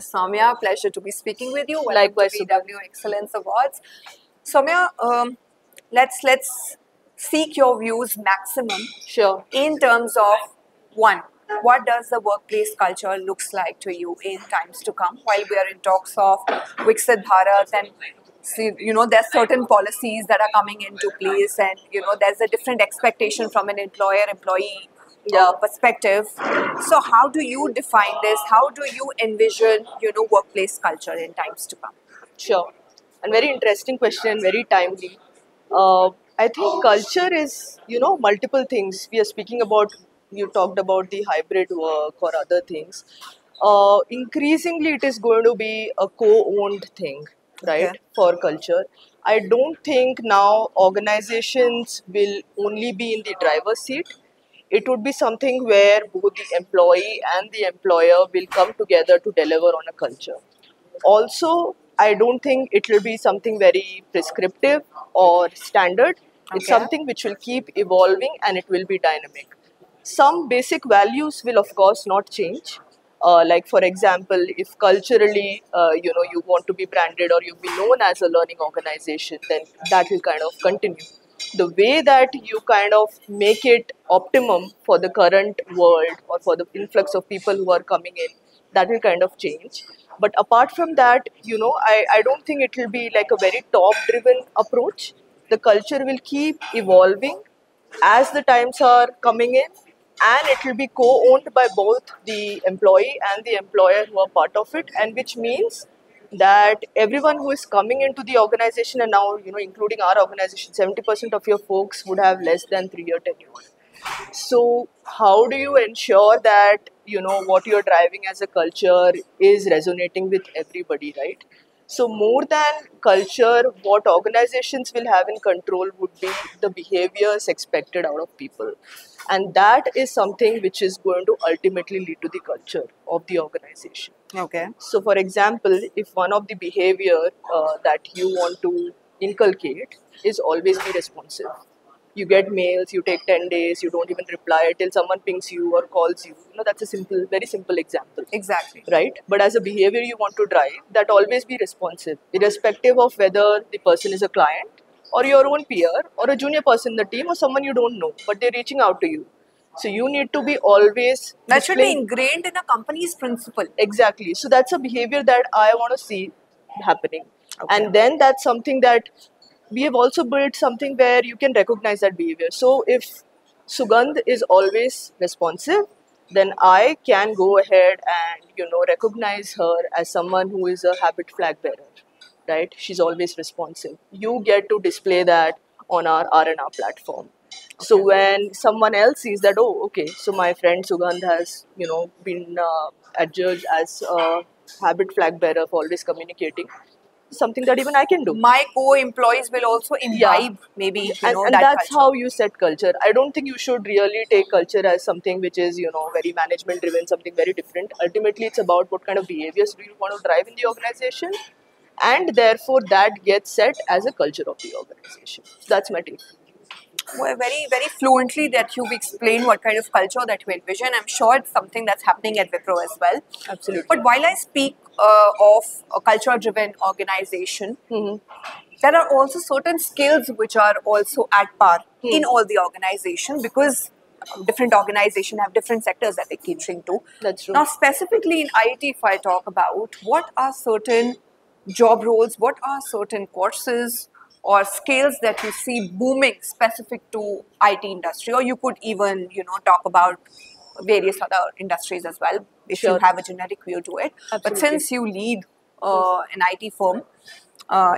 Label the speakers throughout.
Speaker 1: Ms. Soumya. Pleasure to be speaking with you. Welcome
Speaker 2: Likewise,
Speaker 1: to BW Excellence Awards. Soumya, let's seek your views maximum
Speaker 2: Sure.
Speaker 1: in terms of one. What does the workplace culture looks like to you in times to come? While we are in talks of Viksit Bharat and see, there's certain policies that are coming into place, and there's a different expectation from an employer-employee perspective. So how do you define this? How do you envision workplace culture in times to come?
Speaker 2: Sure. And very interesting question, very timely. I think culture is, multiple things. We are speaking about, you talked about the hybrid work or other things. Increasingly, it is going to be a co-owned thing, right,
Speaker 1: Okay.
Speaker 2: for culture. I don't think now organizations will only be in the driver's seat. It would be something where both the employee and the employer will come together to deliver on a culture. Also, I don't think it will be something very prescriptive or standard. It's
Speaker 1: Okay.
Speaker 2: something which will keep evolving and it will be dynamic. Some basic values will, of course, not change. Like, for example, if culturally, you want to be branded or you be known as a learning organization, then that will kind of continue. The way that you kind of make it optimum for the current world or for the influx of people who are coming in, that will kind of change. But apart from that, I don't think it will be like a very top driven approach. The culture will keep evolving as the times are coming in, and it will be co-owned by both the employee and the employer who are part of it, and which means that everyone who is coming into the organization, and now including our organization, 70% of your folks would have less than 3-year tenure. So how do you ensure that what you're driving as a culture is resonating with everybody, right? So more than culture, what organizations will have in control would be the behaviors expected out of people. And that is something which is going to ultimately lead to the culture of the organization.
Speaker 1: Okay.
Speaker 2: So for example, if one of the behavior that you want to inculcate is always be responsive. You get mails, you take 10 days, you don't even reply till someone pings you or calls you. That's a simple, very simple example.
Speaker 1: Exactly.
Speaker 2: Right? But as a behavior you want to drive, that always be responsive, irrespective of whether the person is a client or your own peer or a junior person in the team or someone you don't know, but they're reaching out to you. So you need to be always
Speaker 1: That should be
Speaker 2: displaying.
Speaker 1: ingrained in a company's principle.
Speaker 2: Exactly. So that's a behavior that I want to see happening.
Speaker 1: Okay.
Speaker 2: And then that's something that we have also built something where you can recognize that behavior. So if Sugandh is always responsive, then I can go ahead and recognize her as someone who is a habit flag bearer, right? She's always responsive. You get to display that on our R&R platform. So when someone else sees that, oh, okay, so my friend Sugandh has been adjudged as a habit flag bearer for always communicating, something that even I can do.
Speaker 1: My co-employees will also imbibe maybe
Speaker 2: And
Speaker 1: that
Speaker 2: that's
Speaker 1: culture.
Speaker 2: how you set culture. I don't think you should really take culture as something which is very management driven, something very different. Ultimately, it's about what kind of behaviors do you want to drive in the organization, and therefore that gets set as a culture of the organization. So that's my take.
Speaker 1: Well, very, very fluently that you've explained what kind of culture that you envision. I'm sure it's something that's happening at Wipro as well.
Speaker 2: Absolutely.
Speaker 1: But while I speak of a culture-driven organization, there are also certain skills which are also at par in all the organization, because different organizations have different sectors that they're catering to.
Speaker 2: That's true.
Speaker 1: Now, specifically in IT, if I talk about what are certain job roles, what are certain courses or skills that you see booming specific to IT industry, or you could even talk about various other industries as well if you
Speaker 2: Sure.
Speaker 1: have a generic view to it. But
Speaker 2: Absolutely.
Speaker 1: since you lead an IT firm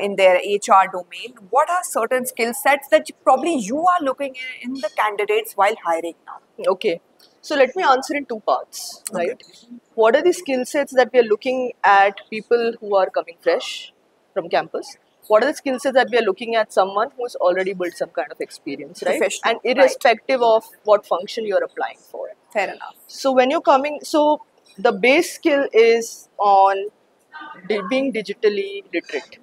Speaker 1: in their HR domain, what are certain skill sets that probably you are looking in the candidates while hiring now?
Speaker 2: Okay. So let me answer in two parts, right? What are the skill sets that we are looking at people who are coming fresh from campus? What are the skill sets that we are looking at someone who's already built some kind of experience, right?
Speaker 1: Professional,
Speaker 2: And irrespective of what function you're applying for.
Speaker 1: Fair enough.
Speaker 2: So when you're coming, so the base skill is on being digitally literate.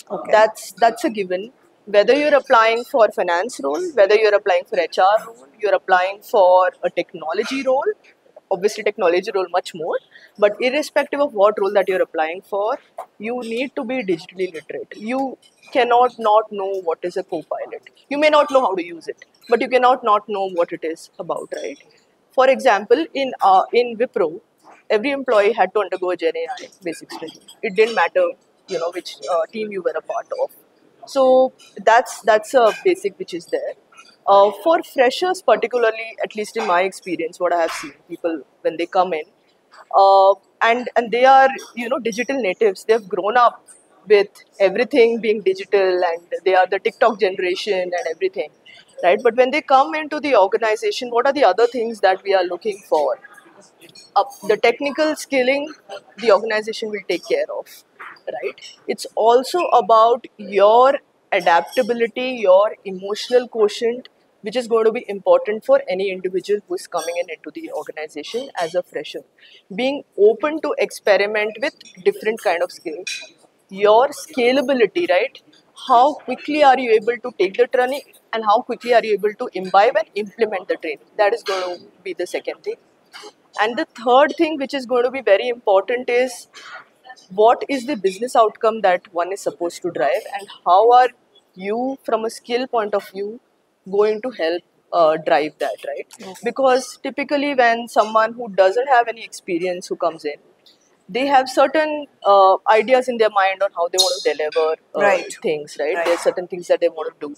Speaker 1: Okay.
Speaker 2: That's a given. Whether you're applying for finance role, whether you're applying for HR role, you're applying for a technology role, obviously technology role much more, but irrespective of what role that you're applying for, you need to be digitally literate. You cannot not know what is a co-pilot. You may not know how to use it, but you cannot not know what it is about, right? For example, in Wipro, every employee had to undergo a Gen AI basics training. It didn't matter, which team you were a part of. So that's a basic which is there. For freshers, particularly, at least in my experience, what I have seen, people when they come in, and they are digital natives. They've grown up with everything being digital, and they are the TikTok generation and everything, right? But when they come into the organization, what are the other things that we are looking for? The technical skilling the organization will take care of, right? It's also about your adaptability, your emotional quotient, which is going to be important for any individual who is coming in into the organization as a fresher. Being open to experiment with different kind of skills. Your scalability, right? How quickly are you able to take the training, and how quickly are you able to imbibe and implement the training? That is going to be the second thing. And the third thing, which is going to be very important, is what is the business outcome that one is supposed to drive, and how are you, from a skill point of view, going to help drive that, right?
Speaker 1: Yes.
Speaker 2: Because typically, when someone who doesn't have any experience who comes in, they have certain ideas in their mind on how they want to deliver
Speaker 1: Right.
Speaker 2: things, right?
Speaker 1: Right.
Speaker 2: There's certain things that they want to do.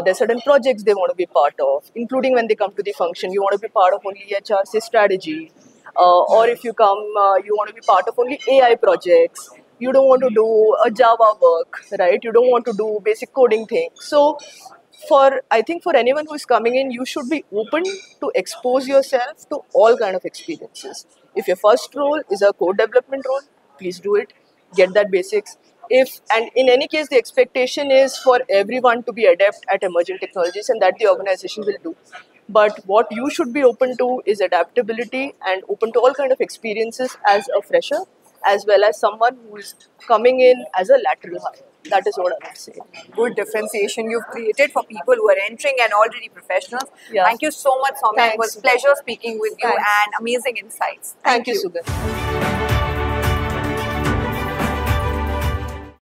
Speaker 2: There's certain projects they want to be part of, including when they come to the function. You want to be part of only HRC strategy, or if you come, you want to be part of only AI projects. You don't want to do a Java work, right? You don't want to do basic coding things. So, I think for anyone who is coming in, you should be open to expose yourself to all kind of experiences. If your first role is a code development role, please do it. Get that basics. If and in any case, the expectation is for everyone to be adept at emerging technologies, and that the organization will do. But what you should be open to is adaptability and open to all kind of experiences as a fresher, as well as someone who is coming in as a lateral hire. That is what I would say.
Speaker 1: Good differentiation you've created for people who are entering and already professionals.
Speaker 2: Yeah.
Speaker 1: Thank you so much, Soumya. It was
Speaker 2: Thanks.
Speaker 1: a pleasure speaking with you
Speaker 2: Thanks.
Speaker 1: and amazing insights.
Speaker 2: Thank you, Sugan.